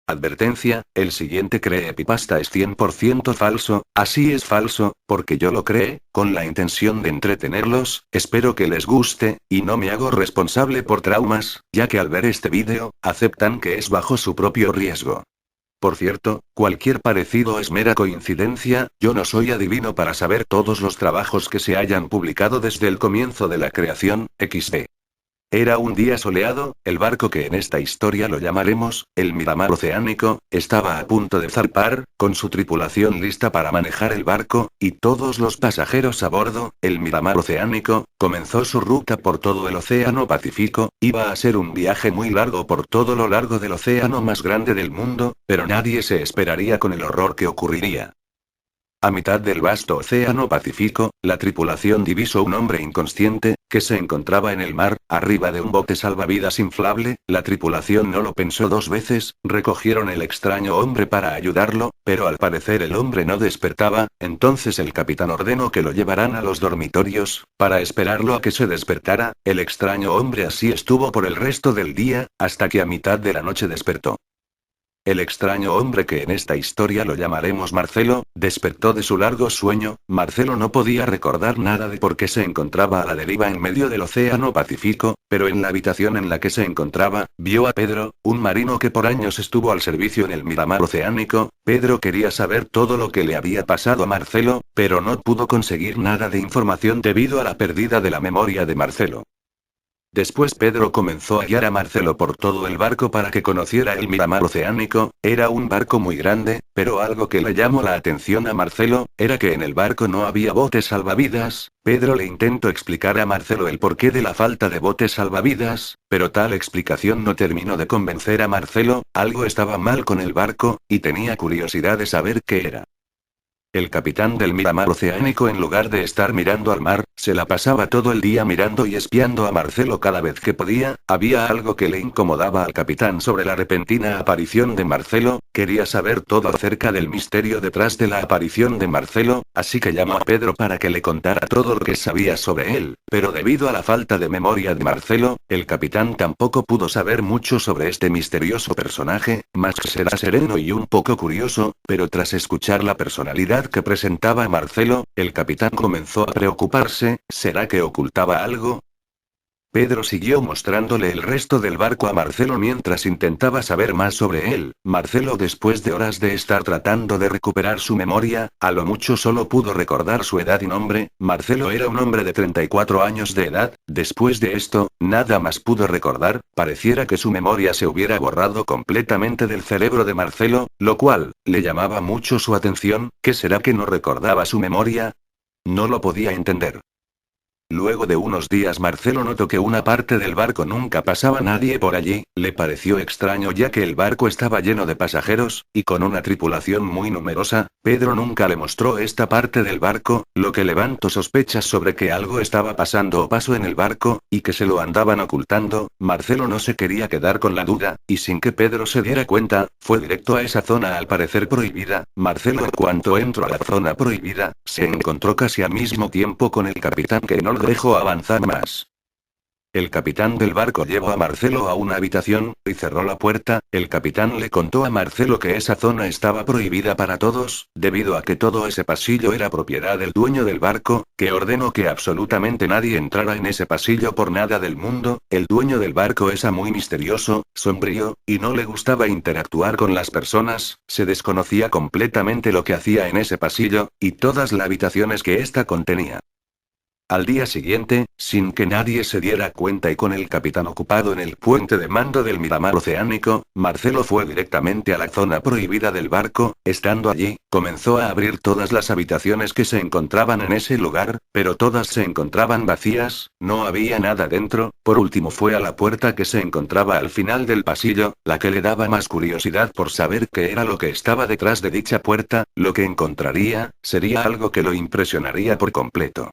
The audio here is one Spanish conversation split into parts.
Advertencia, el siguiente creepypasta es 100% falso, así es falso, porque yo lo creé, con la intención de entretenerlos, espero que les guste, y no me hago responsable por traumas, ya que al ver este vídeo, aceptan que es bajo su propio riesgo. Por cierto, cualquier parecido es mera coincidencia, yo no soy adivino para saber todos los trabajos que se hayan publicado desde el comienzo de la creación, XD. Era un día soleado, el barco que en esta historia lo llamaremos, el Miramar Oceánico, estaba a punto de zarpar, con su tripulación lista para manejar el barco, y todos los pasajeros a bordo, el Miramar Oceánico, comenzó su ruta por todo el Océano Pacífico, iba a ser un viaje muy largo por todo lo largo del océano más grande del mundo, pero nadie se esperaría con el horror que ocurriría. A mitad del vasto océano Pacífico, la tripulación divisó un hombre inconsciente, que se encontraba en el mar, arriba de un bote salvavidas inflable. La tripulación no lo pensó dos veces, recogieron el extraño hombre para ayudarlo, pero al parecer el hombre no despertaba, entonces el capitán ordenó que lo llevaran a los dormitorios, para esperarlo a que se despertara. El extraño hombre así estuvo por el resto del día, hasta que a mitad de la noche despertó. El extraño hombre que en esta historia lo llamaremos Marcelo, despertó de su largo sueño. Marcelo no podía recordar nada de por qué se encontraba a la deriva en medio del océano Pacífico, pero en la habitación en la que se encontraba, vio a Pedro, un marino que por años estuvo al servicio en el Miramar Oceánico. Pedro quería saber todo lo que le había pasado a Marcelo, pero no pudo conseguir nada de información debido a la pérdida de la memoria de Marcelo. Después Pedro comenzó a guiar a Marcelo por todo el barco para que conociera el Miramar Oceánico. Era un barco muy grande, pero algo que le llamó la atención a Marcelo, era que en el barco no había botes salvavidas. Pedro le intentó explicar a Marcelo el porqué de la falta de botes salvavidas, pero tal explicación no terminó de convencer a Marcelo. Algo estaba mal con el barco, y tenía curiosidad de saber qué era. El capitán del Miramar Oceánico, en lugar de estar mirando al mar, se la pasaba todo el día mirando y espiando a Marcelo cada vez que podía. Había algo que le incomodaba al capitán sobre la repentina aparición de Marcelo, quería saber todo acerca del misterio detrás de la aparición de Marcelo, así que llamó a Pedro para que le contara todo lo que sabía sobre él, pero debido a la falta de memoria de Marcelo, el capitán tampoco pudo saber mucho sobre este misterioso personaje, más que será sereno y un poco curioso, pero tras escuchar la personalidad que presentaba Marcelo, el capitán comenzó a preocuparse. ¿Será que ocultaba algo? Pedro siguió mostrándole el resto del barco a Marcelo mientras intentaba saber más sobre él. Marcelo, después de horas de estar tratando de recuperar su memoria, a lo mucho solo pudo recordar su edad y nombre. Marcelo era un hombre de 34 años de edad. Después de esto, nada más pudo recordar. Pareciera que su memoria se hubiera borrado completamente del cerebro de Marcelo, lo cual le llamaba mucho su atención. ¿Qué será que no recordaba su memoria? No lo podía entender. Luego de unos días Marcelo notó que una parte del barco nunca pasaba nadie por allí. Le pareció extraño ya que el barco estaba lleno de pasajeros, y con una tripulación muy numerosa. Pedro nunca le mostró esta parte del barco, lo que levantó sospechas sobre que algo estaba pasando o pasó en el barco, y que se lo andaban ocultando. Marcelo no se quería quedar con la duda, y sin que Pedro se diera cuenta, fue directo a esa zona al parecer prohibida. Marcelo, en cuanto entró a la zona prohibida, se encontró casi al mismo tiempo con el capitán, que no lo dejó avanzar más. El capitán del barco llevó a Marcelo a una habitación, y cerró la puerta. El capitán le contó a Marcelo que esa zona estaba prohibida para todos, debido a que todo ese pasillo era propiedad del dueño del barco, que ordenó que absolutamente nadie entrara en ese pasillo por nada del mundo. El dueño del barco era muy misterioso, sombrío, y no le gustaba interactuar con las personas. Se desconocía completamente lo que hacía en ese pasillo, y todas las habitaciones que ésta contenía. Al día siguiente, sin que nadie se diera cuenta y con el capitán ocupado en el puente de mando del Miramar Oceánico, Marcelo fue directamente a la zona prohibida del barco. Estando allí, comenzó a abrir todas las habitaciones que se encontraban en ese lugar, pero todas se encontraban vacías, no había nada dentro. Por último fue a la puerta que se encontraba al final del pasillo, la que le daba más curiosidad por saber qué era lo que estaba detrás de dicha puerta. Lo que encontraría, sería algo que lo impresionaría por completo.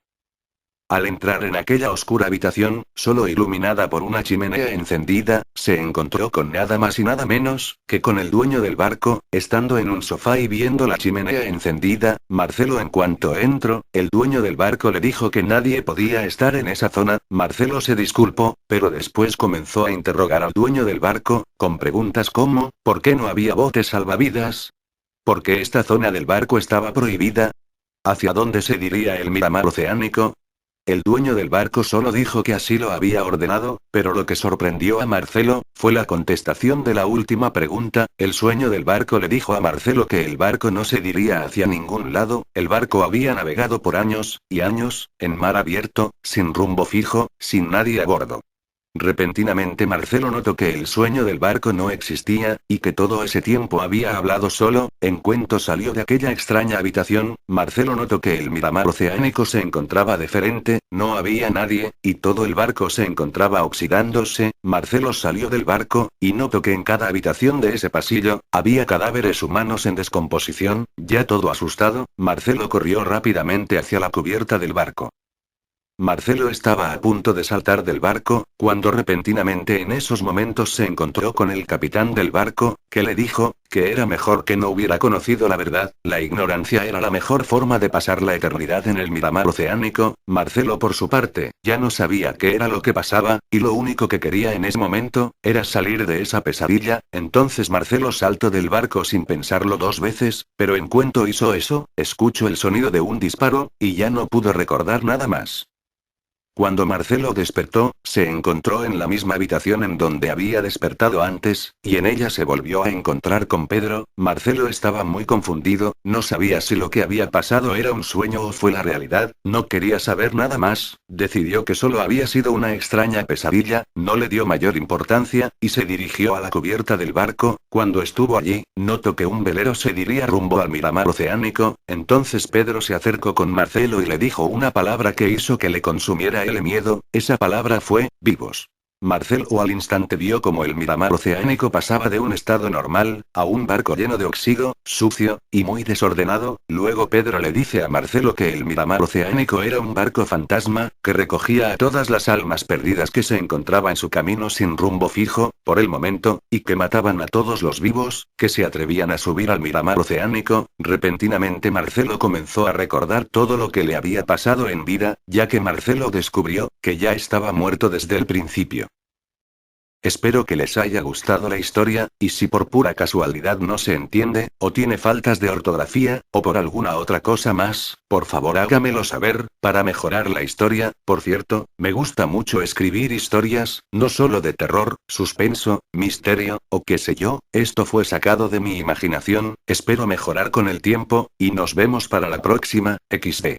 Al entrar en aquella oscura habitación, solo iluminada por una chimenea encendida, se encontró con nada más y nada menos que con el dueño del barco, estando en un sofá y viendo la chimenea encendida. Marcelo, en cuanto entró, el dueño del barco le dijo que nadie podía estar en esa zona. Marcelo se disculpó, pero después comenzó a interrogar al dueño del barco, con preguntas como, ¿por qué no había botes salvavidas? ¿Por qué esta zona del barco estaba prohibida? ¿Hacia dónde se diría el Miramar oceánico? El dueño del barco solo dijo que así lo había ordenado, pero lo que sorprendió a Marcelo, fue la contestación de la última pregunta. El dueño del barco le dijo a Marcelo que el barco no se diría hacia ningún lado. El barco había navegado por años, y años, en mar abierto, sin rumbo fijo, sin nadie a bordo. Repentinamente Marcelo notó que el sueño del barco no existía, y que todo ese tiempo había hablado solo. En cuanto salió de aquella extraña habitación, Marcelo notó que el Miramar oceánico se encontraba diferente, no había nadie, y todo el barco se encontraba oxidándose. Marcelo salió del barco, y notó que en cada habitación de ese pasillo, había cadáveres humanos en descomposición. Ya todo asustado, Marcelo corrió rápidamente hacia la cubierta del barco. Marcelo estaba a punto de saltar del barco, cuando repentinamente en esos momentos se encontró con el capitán del barco, que le dijo, que era mejor que no hubiera conocido la verdad. La ignorancia era la mejor forma de pasar la eternidad en el Miramar oceánico. Marcelo, por su parte, ya no sabía qué era lo que pasaba, y lo único que quería en ese momento, era salir de esa pesadilla. Entonces Marcelo saltó del barco sin pensarlo dos veces, pero en cuanto hizo eso, escuchó el sonido de un disparo, y ya no pudo recordar nada más. Cuando Marcelo despertó, se encontró en la misma habitación en donde había despertado antes, y en ella se volvió a encontrar con Pedro. Marcelo estaba muy confundido, no sabía si lo que había pasado era un sueño o fue la realidad, no quería saber nada más, decidió que solo había sido una extraña pesadilla, no le dio mayor importancia, y se dirigió a la cubierta del barco. Cuando estuvo allí, notó que un velero se dirigía rumbo al Miramar oceánico. Entonces Pedro se acercó con Marcelo y le dijo una palabra que hizo que le consumiera el miedo. Esa palabra fue, vivos. Marcelo al instante vio como el Miramar oceánico pasaba de un estado normal, a un barco lleno de óxido, sucio, y muy desordenado. Luego Pedro le dice a Marcelo que el Miramar oceánico era un barco fantasma, que recogía a todas las almas perdidas que se encontraba en su camino sin rumbo fijo, por el momento, y que mataban a todos los vivos, que se atrevían a subir al Miramar oceánico. Repentinamente Marcelo comenzó a recordar todo lo que le había pasado en vida, ya que Marcelo descubrió, que ya estaba muerto desde el principio. Espero que les haya gustado la historia, y si por pura casualidad no se entiende, o tiene faltas de ortografía, o por alguna otra cosa más, por favor hágamelo saber, para mejorar la historia. Por cierto, me gusta mucho escribir historias, no solo de terror, suspenso, misterio, o qué sé yo. Esto fue sacado de mi imaginación, espero mejorar con el tiempo, y nos vemos para la próxima. XD.